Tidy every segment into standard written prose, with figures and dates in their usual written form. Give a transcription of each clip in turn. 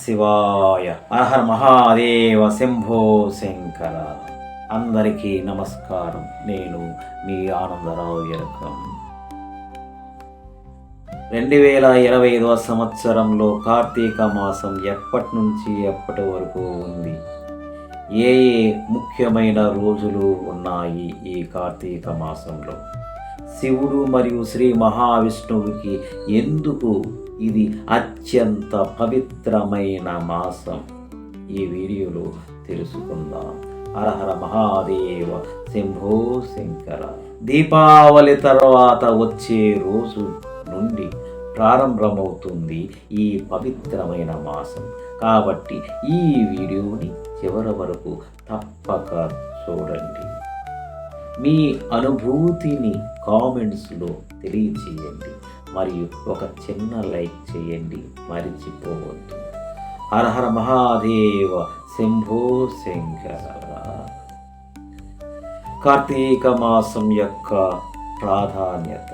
శివాయ. హర హర మహాదేవ. శంభో శంకర. అందరికీ నమస్కారం. నేను మీ ఆనందరావు ఎరకం. 2025 సంవత్సరంలో కార్తీక మాసం ఎప్పటి నుంచి ఎప్పటి వరకు ఉంది? ఏ ముఖ్యమైన రోజులు ఉన్నాయి ఈ కార్తీక మాసంలో? శివుడు మరియు శ్రీ మహావిష్ణువుకి ఎందుకు ఇది అత్యంత పవిత్రమైన మాసం? ఈ వీడియోలో తెలుసుకుందాం. హర హర మహాదేవ. శంభో శంకర. దీపావళి తర్వాత వచ్చే రోజు నుండి ప్రారంభమవుతుంది ఈ పవిత్రమైన మాసం. కాబట్టి ఈ వీడియోని చివరి వరకు తప్పక చూడండి. మీ అనుభూతిని కామెంట్స్లో తెలియచేయండి మరియు ఒక చిన్న లైక్ చేయండి, మరిచిపోవద్దు. హర హర మహాదేవ. శంభో శంకర. కార్తీక మాసం యొక్క ప్రాధాన్యత.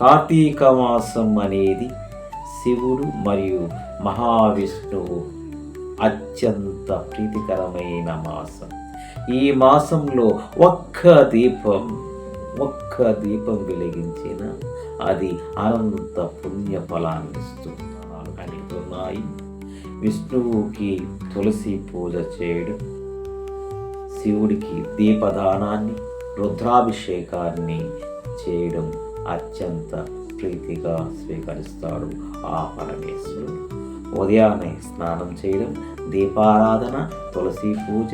కార్తీక మాసం అనేది శివుడు మరియు మహావిష్ణువు అత్యంత ప్రీతికరమైన మాసం. ఈ మాసంలో ఒక్క దీపం వెలిగించిన అది అనంత పుణ్య ఫలాన్ని ఇస్తున్నాయి. విష్ణువుకి తులసి పూజ చేయడం, శివుడికి దీపదానాన్ని, రుద్రాభిషేకాన్ని చేయడం అత్యంత ప్రీతిగా స్వీకరిస్తాడు ఆ పరమేశ్వరుడు. ఉదయాన్నే స్నానం చేయడం, దీపారాధన, తులసి పూజ,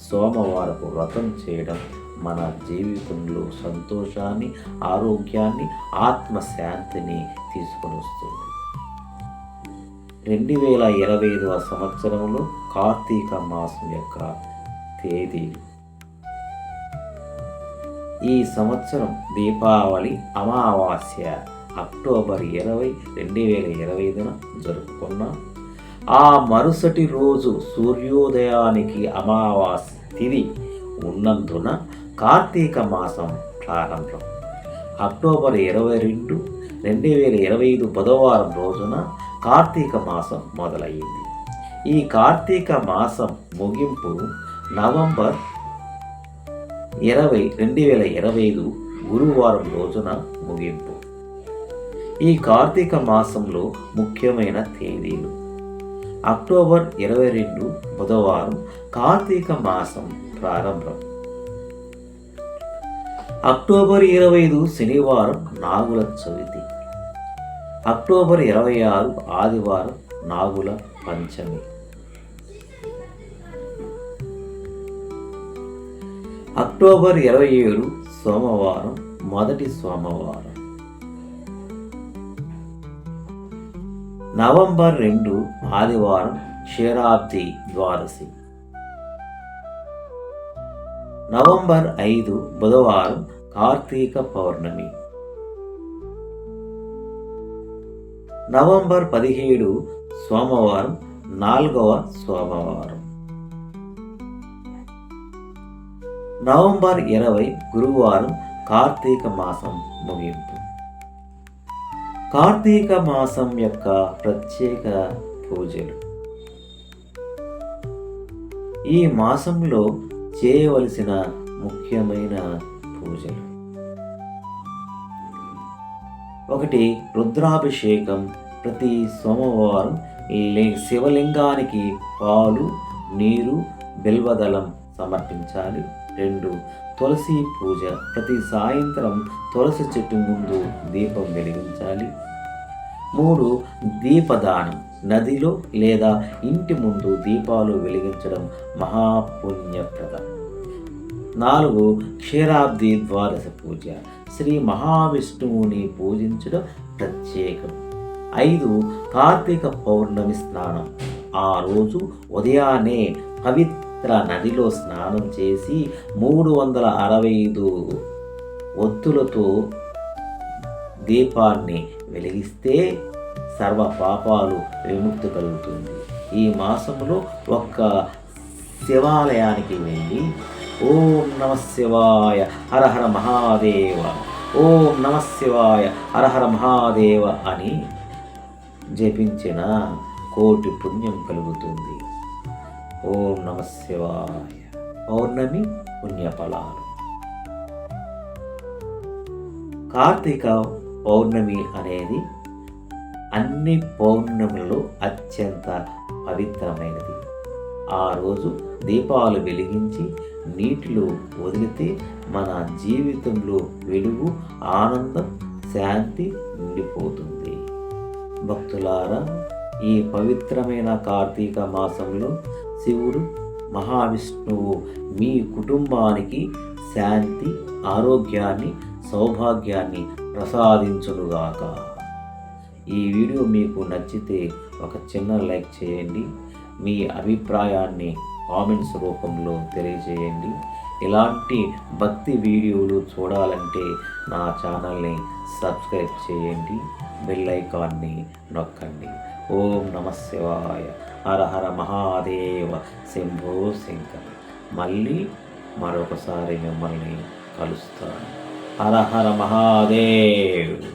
సోమవారపు వ్రతం చేయడం మన జీవితంలో సంతోషాన్ని, ఆరోగ్యాన్ని, ఆత్మశాంతిని తీసుకొని వస్తుంది. 2025 సంవత్సరంలో కార్తీక మాసం యొక్క తేదీలు. ఈ సంవత్సరం దీపావళి అమావాస్య అక్టోబర్ 20, 2025 జరుపుకున్నాం. ఆ మరుసటి రోజు సూర్యోదయానికి అమావాస్య తిథి ఉన్నందున కార్తీక మాసం ప్రారంభం. అక్టోబర్ 22, 2025 బుధవారం రోజున కార్తీక మాసం మొదలయ్యింది. ఈ కార్తీక మాసం ముగింపు నవంబర్ 20, 2025 గురువారం రోజున ముగింపు. ఈ కార్తీక మాసంలో ముఖ్యమైన తేదీలు. అక్టోబర్ 22 బుధవారం కార్తీక మాసం ప్రారంభం. అక్టోబర్ 25 శనివారం నాగుల చవితి. అక్టోబర్ 26 ఆదివారం నాగుల పంచమి. అక్టోబర్ 27 సోమవారం మొదటి సోమవారం. నవంబర్ 2 ఆదివారం క్షీరాబ్ది ద్వాదశి. నవంబర్ 5 బుధవారం కార్తీక పౌర్ణమి. నవంబర్ 17 సోమవారం 4వ సోమవారం. నవంబర్ 20 గురువారం కార్తీక మాసం ముగింపు. కార్తీక మాసం యొక్క ప్రత్యేక పూజలు. ఈ మాసంలో చేయవలసిన ముఖ్యమైన పూజలు. 1. రుద్రాభిషేకం. ప్రతి సోమవారం శివలింగానికి పాలు, నీరు, బిల్వదళం సమర్పించాలి. 2. తులసి పూజ. ప్రతి సాయంత్రం తులసి చెట్టు ముందు దీపం వెలిగించాలి. 3. దీపదానం. నదిలో లేదా ఇంటి ముందు దీపాలు వెలిగించడం మహాపుణ్యప్రదం. 4. క్షీరాబ్ది ద్వాదశ పూజ. శ్రీ మహావిష్ణువుని పూజించడం ప్రత్యేకం. 5. కార్తీక పౌర్ణమి స్నానం. ఆ రోజు ఉదయాన్నే పవిత్ర నదిలో స్నానం చేసి 365 ఒత్తులతో దీపాన్ని వెలిగిస్తే సర్వ పాపాలు విముక్తి కలుగుతుంది. ఈ మాసంలో ఒక్క శివాలయానికి వెళ్ళి ఓం నమ శివాయ హర హర మహాదేవ, ఓం నమ శివాయ హర హర మహాదేవ అని జపించిన కోటి పుణ్యం కలుగుతుంది. ఓం నమ శివాయ. పౌర్ణమి పుణ్యఫలాలు. కార్తీక పౌర్ణమి అనేది అన్ని పౌర్ణములలో అత్యంత పవిత్రమైనది. ఆ రోజు దీపాలు వెలిగించి నీటిలో వదిలితే మన జీవితంలో వెలుగు, ఆనందం, శాంతి నిండిపోతుంది. భక్తులారా, ఈ పవిత్రమైన కార్తీక మాసంలో శివుడు మహావిష్ణువు మీ కుటుంబానికి శాంతి, ఆరోగ్యాన్ని, సౌభాగ్యాన్ని ప్రసాదించునుగాక. ఈ వీడియో మీకు నచ్చితే ఒక చిన్న లైక్ చేయండి. మీ అభిప్రాయాన్ని కామెంట్స్ రూపంలో తెలియజేయండి. ఇలాంటి భక్తి వీడియోలు చూడాలంటే నా ఛానల్ని సబ్స్క్రైబ్ చేయండి. బెల్ ఐకాన్ని నొక్కండి. ఓం నమ శివాయ. హర హర మహాదేవ. శంభో శంకర. మళ్ళీ మరొకసారి మిమ్మల్ని కలుస్తాను. హర హర మహాదేవ్.